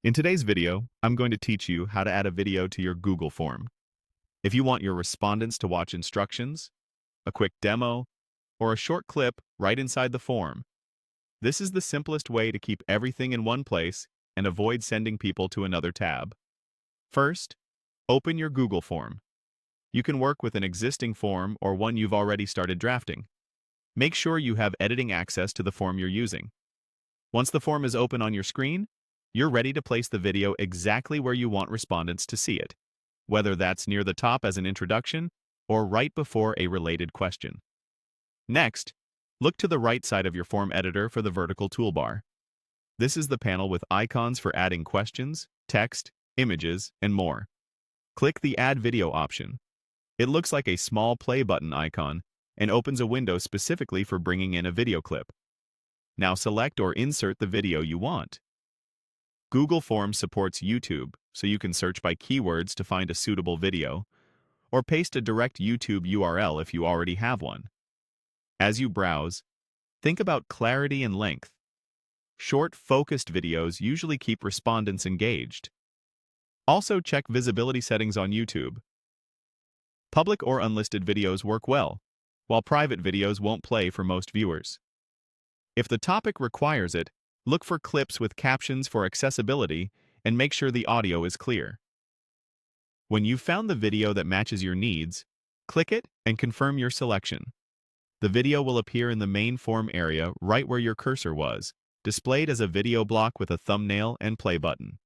In today's video, I'm going to teach you how to add a video to your Google form. If you want your respondents to watch instructions, a quick demo, or a short clip right inside the form, this is the simplest way to keep everything in one place and avoid sending people to another tab. First, open your Google form. You can work with an existing form or one you've already started drafting. Make sure you have editing access to the form you're using. Once the form is open on your screen, you're ready to place the video exactly where you want respondents to see it, whether that's near the top as an introduction or right before a related question. Next, look to the right side of your form editor for the vertical toolbar. This is the panel with icons for adding questions, text, images, and more. Click the Add Video option. It looks like a small play button icon and opens a window specifically for bringing in a video clip. Now select or insert the video you want. Google Forms supports YouTube, so you can search by keywords to find a suitable video, or paste a direct YouTube URL if you already have one. As you browse, think about clarity and length. Short, focused videos usually keep respondents engaged. Also check visibility settings on YouTube. Public or unlisted videos work well, while private videos won't play for most viewers. If the topic requires it, look for clips with captions for accessibility and make sure the audio is clear. When you've found the video that matches your needs, click it and confirm your selection. The video will appear in the main form area right where your cursor was, displayed as a video block with a thumbnail and play button.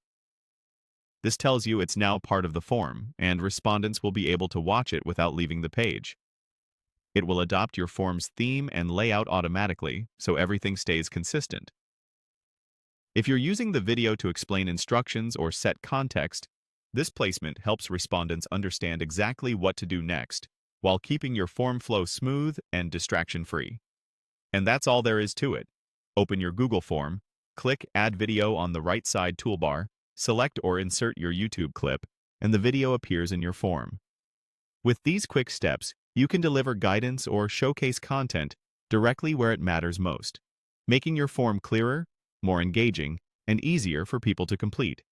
This tells you it's now part of the form, and respondents will be able to watch it without leaving the page. It will adopt your form's theme and layout automatically, so everything stays consistent. If you're using the video to explain instructions or set context, this placement helps respondents understand exactly what to do next, while keeping your form flow smooth and distraction-free. And that's all there is to it. Open your Google form, click Add Video on the right side toolbar, select or insert your YouTube clip, and the video appears in your form. With these quick steps, you can deliver guidance or showcase content directly where it matters most, making your form clearer, more engaging, and easier for people to complete.